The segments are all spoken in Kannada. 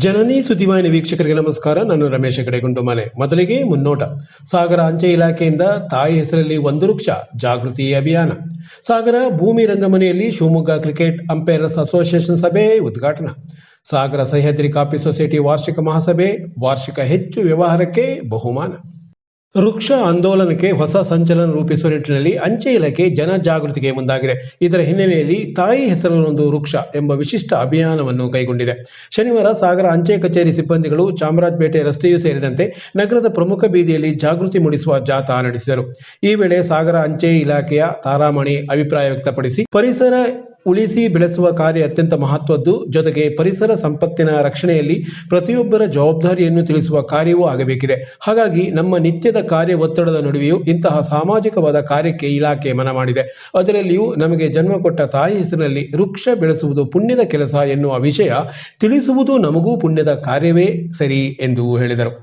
ಜನನಿ ಸುದ್ದಿವಾಹಿನಿ ವೀಕ್ಷಕರಿಗೆ ನಮಸ್ಕಾರ. ನಾನು ರಮೇಶ್ ಕಡೆಗುಂಡುಮನೆ. ಮೊದಲಿಗೆ ಮುನ್ನೋಟ. ಸಾಗರ ಅಂಚೆ ಇಲಾಖೆಯಿಂದ ತಾಯಿ ಹೆಸರಲ್ಲಿ ಒಂದು ವೃಕ್ಷ ಜಾಗೃತಿ ಅಭಿಯಾನ. ಸಾಗರ ಭೂಮಿ ರಂಗಮನೆಯಲ್ಲಿ ಶಿವಮೊಗ್ಗ ಕ್ರಿಕೆಟ್ ಅಂಪೈರರ್ಸ್ ಅಸೋಸಿಯೇಷನ್ ಸಭೆ ಉದ್ಘಾಟನಾ. ಸಾಗರ ಸಹ್ಯಾದ್ರಿ ಕಾಫಿ ಸೊಸೈಟಿ ವಾರ್ಷಿಕ ಮಹಾಸಭೆ, ವಾರ್ಷಿಕ ಹೆಚ್ಚು ವ್ಯವಹಾರಕ್ಕೆ ಬಹುಮಾನ. ವೃಕ್ಷ ಆಂದೋಲನಕ್ಕೆ ಹೊಸ ಸಂಚಲನ ರೂಪಿಸುವ ನಿಟ್ಟಿನಲ್ಲಿ ಅಂಚೆ ಇಲಾಖೆ ಜನಜಾಗೃತಿಗೆ ಮುಂದಾಗಿದೆ. ಇದರ ಹಿನ್ನೆಲೆಯಲ್ಲಿ ತಾಯಿ ಹೆಸರಲ್ಲೊಂದು ವೃಕ್ಷ ಎಂಬ ವಿಶಿಷ್ಟ ಅಭಿಯಾನವನ್ನು ಕೈಗೊಂಡಿದೆ. ಶನಿವಾರ ಸಾಗರ ಅಂಚೆ ಕಚೇರಿ ಸಿಬ್ಬಂದಿಗಳು ಚಾಮರಾಜಪೇಟೆ ರಸ್ತೆಯೂ ಸೇರಿದಂತೆ ನಗರದ ಪ್ರಮುಖ ಬೀದಿಯಲ್ಲಿ ಜಾಗೃತಿ ಮೂಡಿಸುವ ಜಾಥಾ ನಡೆಸಿದರು. ಈ ವೇಳೆ ಸಾಗರ ಅಂಚೆ ಇಲಾಖೆಯ ತಾರಾಮಣಿ ಅಭಿಪ್ರಾಯ ವ್ಯಕ್ತಪಡಿಸಿ, ಪರಿಸರ ಉಳಿಸಿ ಬೆಳೆಸುವ ಕಾರ್ಯ ಅತ್ಯಂತ ಮಹತ್ವದ್ದು, ಜೊತೆಗೆ ಪರಿಸರ ಸಂಪತ್ತಿನ ರಕ್ಷಣೆಯಲ್ಲಿ ಪ್ರತಿಯೊಬ್ಬರ ಜವಾಬ್ದಾರಿಯನ್ನು ತಿಳಿಸುವ ಕಾರ್ಯವೂ ಆಗಬೇಕಿದೆ. ಹಾಗಾಗಿ ನಮ್ಮ ನಿತ್ಯದ ಕಾರ್ಯ ಒತ್ತಡದ ನಡುವೆಯೂ ಇಂತಹ ಸಾಮಾಜಿಕವಾದ ಕಾರ್ಯಕ್ಕೆ ಇಲಾಖೆ ಮನ ಮಾಡಿದೆ. ಅದರಲ್ಲಿಯೂ ನಮಗೆ ಜನ್ಮ ಕೊಟ್ಟ ತಾಯಿ ಹೆಸರಿನಲ್ಲಿ ವೃಕ್ಷ ಬೆಳೆಸುವುದು ಪುಣ್ಯದ ಕೆಲಸ ಎನ್ನುವ ವಿಷಯ ತಿಳಿಸುವುದು ನಮಗೂ ಪುಣ್ಯದ ಕಾರ್ಯವೇ ಸರಿ ಎಂದು ಹೇಳಿದರು.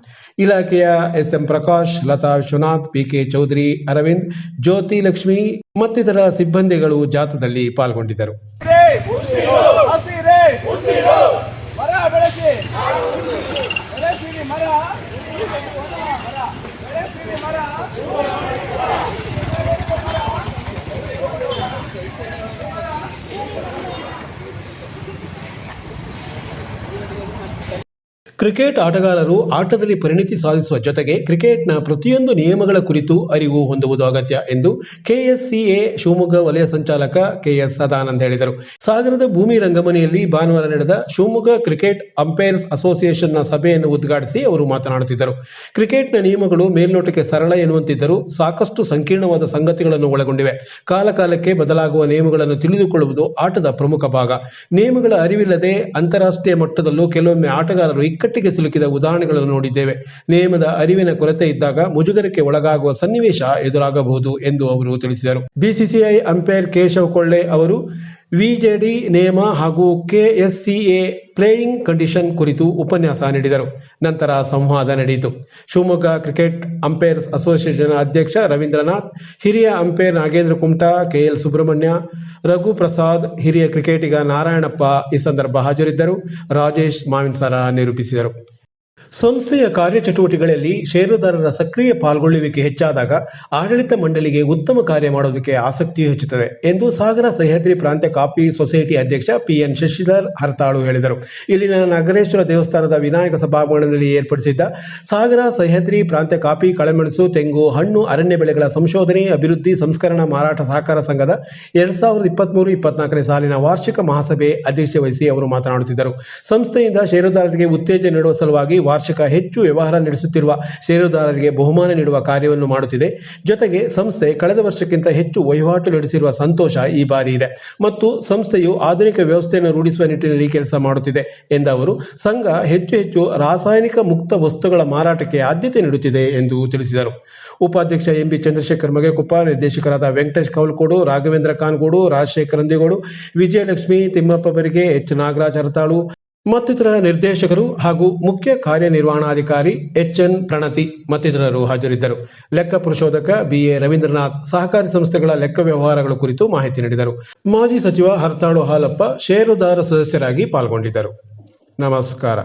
ಇಲಾಖೆಯ ಎಸ್ಎಂ ಪ್ರಕಾಶ್, ಲತಾ ವಿಶ್ವನಾಥ್, ಪಿಕೆ ಚೌಧರಿ, ಅರವಿಂದ್, ಜ್ಯೋತಿ ಲಕ್ಷ್ಮಿ ಮತ್ತಿತರ ಸಿಬ್ಬಂದಿಗಳು ಜಾಥಾದಲ್ಲಿ ಪಾಲ್ಗೊಂಡಿದ್ದರು. ಕ್ರಿಕೆಟ್ ಆಟಗಾರರು ಆಟದಲ್ಲಿ ಪರಿಣಿತಿ ಸಾಧಿಸುವ ಜೊತೆಗೆ ಕ್ರಿಕೆಟ್ನ ಪ್ರತಿಯೊಂದು ನಿಯಮಗಳ ಕುರಿತು ಅರಿವು ಹೊಂದುವುದು ಅಗತ್ಯ ಎಂದು ಕೆಎಸ್ಸಿಎ ಶಿವಮೊಗ್ಗ ವಲಯ ಸಂಚಾಲಕ ಕೆಎಸ್ ಸದಾನಂದ್ ಹೇಳಿದರು. ಸಾಗರದ ಭೂಮಿ ರಂಗಮನೆಯಲ್ಲಿ ಭಾನುವಾರ ನಡೆದ ಶಿವಮೊಗ್ಗ ಕ್ರಿಕೆಟ್ ಅಂಪೈರ್ಸ್ ಅಸೋಸಿಯೇಷನ್ನ ಸಭೆಯನ್ನು ಉದ್ಘಾಟಿಸಿ ಅವರು ಮಾತನಾಡುತ್ತಿದ್ದರು. ಕ್ರಿಕೆಟ್ನ ನಿಯಮಗಳು ಮೇಲ್ನೋಟಕ್ಕೆ ಸರಳ ಎನ್ನುವಂತಿದ್ದರೂ ಸಾಕಷ್ಟು ಸಂಕೀರ್ಣವಾದ ಸಂಗತಿಗಳನ್ನು ಒಳಗೊಂಡಿವೆ. ಕಾಲಕಾಲಕ್ಕೆ ಬದಲಾಗುವ ನಿಯಮಗಳನ್ನು ತಿಳಿದುಕೊಳ್ಳುವುದು ಆಟದ ಪ್ರಮುಖ ಭಾಗ. ನಿಯಮಗಳ ಅರಿವಿಲ್ಲದೆ ಅಂತಾರಾಷ್ಟ್ರೀಯ ಮಟ್ಟದಲ್ಲೂ ಕೆಲವೊಮ್ಮೆ ಆಟಗಾರರು ಇಕ್ಕಟ್ಟಿಗೆ ಸಿಲುಕಿದ ಉದಾಹರಣೆಗಳನ್ನು ನೋಡಿದ್ದೇವೆ. ನಿಯಮದ ಅರಿವಿನ ಕೊರತೆ ಇದ್ದಾಗ ಮುಜುಗರಕ್ಕೆ ಒಳಗಾಗುವ ಸನ್ನಿವೇಶ ಎದುರಾಗಬಹುದು ಎಂದು ಅವರು ತಿಳಿಸಿದರು. ಬಿಸಿಸಿಐ ಅಂಪೈರ್ ಕೇಶವ್ ಕೊಳ್ಳೆ ಅವರು ವಿಜೆಡಿ ನಿಯಮ ಹಾಗೂ ಕೆಎಸ್ಸಿಎ ಪ್ಲೇಯಿಂಗ್ ಕಂಡೀಷನ್ ಕುರಿತು ಉಪನ್ಯಾಸ ನೀಡಿದರು. ನಂತರ ಸಂವಾದ ನಡೆಯಿತು. ಶಿವಮೊಗ್ಗ ಕ್ರಿಕೆಟ್ ಅಂಪೈರ್ಸ್ ಅಸೋಸಿಯೇಷನ್ ಅಧ್ಯಕ್ಷ ರವೀಂದ್ರನಾಥ್, ಹಿರಿಯ ಅಂಪೈರ್ ನಾಗೇಂದ್ರ ಕುಮಟಾ, ಕೆಎಲ್ ಸುಬ್ರಹ್ಮಣ್ಯ, ರಘು ಪ್ರಸಾದ್, ಹಿರಿಯ ಕ್ರಿಕೆಟಿಗ ನಾರಾಯಣಪ್ಪ ಈ ಸಂದರ್ಭ ಹಾಜರಿದ್ದರು. ರಾಜೇಶ್ ಮಾವಿನಸರ ನಿರೂಪಿಸಿದರು. ಸಂಸ್ಥೆಯ ಕಾರ್ಯಚಟುವಟಿಕೆಗಳಲ್ಲಿ ಷೇರುದಾರರ ಸಕ್ರಿಯ ಪಾಲ್ಗೊಳ್ಳುವಿಕೆ ಹೆಚ್ಚಾದಾಗ ಆಡಳಿತ ಮಂಡಳಿಗೆ ಉತ್ತಮ ಕಾರ್ಯ ಮಾಡೋದಕ್ಕೆ ಆಸಕ್ತಿಯೂ ಹೆಚ್ಚುತ್ತದೆ ಎಂದು ಸಾಗರ ಸಹ್ಯಾದ್ರಿ ಪ್ರಾಂತ್ಯ ಕಾಫಿ ಸೊಸೈಟಿ ಅಧ್ಯಕ್ಷ ಪಿಎನ್ ಶಶಿಧರ್ ಹರತಾಳು ಹೇಳಿದರು. ಇಲ್ಲಿನ ನಗರೇಶ್ವರ ದೇವಸ್ಥಾನದ ವಿನಾಯಕ ಸಭಾಭವನದಲ್ಲಿ ಏರ್ಪಡಿಸಿದ್ದ ಸಾಗರ ಸಹ್ಯಾದ್ರಿ ಪ್ರಾಂತ್ಯ ಕಾಫಿ, ಕಾಳುಮೆಣಸು, ತೆಂಗು, ಹಣ್ಣು, ಅರಣ್ಯ ಬೆಳೆಗಳ ಸಂಶೋಧನೆ, ಅಭಿವೃದ್ಧಿ, ಸಂಸ್ಕರಣಾ ಮಾರಾಟ ಸಹಕಾರ ಸಂಘದ 2023-24 ಸಾಲಿನ ವಾರ್ಷಿಕ ಮಹಾಸಭೆ ಅಧ್ಯಕ್ಷತೆ ವಹಿಸಿ ಅವರು ಮಾತನಾಡುತ್ತಿದ್ದರು. ಸಂಸ್ಥೆಯಿಂದ ಷೇರುದಾರರಿಗೆ ಉತ್ತೇಜನ ನೀಡುವ ಸಲುವಾಗಿ ವಾರ್ಷಿಕ ಹೆಚ್ಚು ವ್ಯವಹಾರ ನಡೆಸುತ್ತಿರುವ ಷೇರುದಾರರಿಗೆ ಬಹುಮಾನ ನೀಡುವ ಕಾರ್ಯವನ್ನು ಮಾಡುತ್ತಿದೆ. ಜೊತೆಗೆ ಸಂಸ್ಥೆ ಕಳೆದ ವರ್ಷಕ್ಕಿಂತ ಹೆಚ್ಚು ವಹಿವಾಟು ನಡೆಸಿರುವ ಸಂತೋಷ ಈ ಬಾರಿ ಇದೆ ಮತ್ತು ಸಂಸ್ಥೆಯು ಆಧುನಿಕ ವ್ಯವಸ್ಥೆಯನ್ನು ರೂಢಿಸುವ ನಿಟ್ಟಿನಲ್ಲಿ ಕೆಲಸ ಮಾಡುತ್ತಿದೆ ಎಂದ ಅವರು, ಸಂಘ ಹೆಚ್ಚು ರಾಸಾಯನಿಕ ಮುಕ್ತ ವಸ್ತುಗಳ ಮಾರಾಟಕ್ಕೆ ಆದ್ಯತೆ ನೀಡುತ್ತಿದೆ ಎಂದು ತಿಳಿಸಿದರು. ಉಪಾಧ್ಯಕ್ಷ ಎಂಬಿ ಚಂದ್ರಶೇಖರ್ ಮಗೆಕೊಪ್ಪ, ನಿರ್ದೇಶಕರಾದ ವೆಂಕಟೇಶ್ ಕೌಲ್ಕೋಡು, ರಾಘವೇಂದ್ರ ಕಾನ್ಗೋಡು, ರಾಜಶೇಖರ್ ಅಂದಿಗೋಡು, ವಿಜಯಲಕ್ಷ್ಮಿ, ತಿಮ್ಮಪ್ಪ ಬರಿಗೆ, ಎಚ್ ನಾಗರಾಜ್ ಹರತಾಳು ಮತ್ತಿತರ ನಿರ್ದೇಶಕರು ಹಾಗೂ ಮುಖ್ಯ ಕಾರ್ಯನಿರ್ವಹಣಾಧಿಕಾರಿ ಎಚ್ಎನ್ ಪ್ರಣತಿ ಮತ್ತಿತರರು ಹಾಜರಿದ್ದರು. ಲೆಕ್ಕ ಪರಿಶೋಧಕ ಬಿಎ ರವೀಂದ್ರನಾಥ್ ಸಹಕಾರಿ ಸಂಸ್ಥೆಗಳ ಲೆಕ್ಕ ವ್ಯವಹಾರಗಳ ಕುರಿತು ಮಾಹಿತಿ ನೀಡಿದರು. ಮಾಜಿ ಸಚಿವ ಹರತಾಳು ಹಾಲಪ್ಪ ಷೇರುದಾರ ಸದಸ್ಯರಾಗಿ ಪಾಲ್ಗೊಂಡಿದ್ದರು. ನಮಸ್ಕಾರ.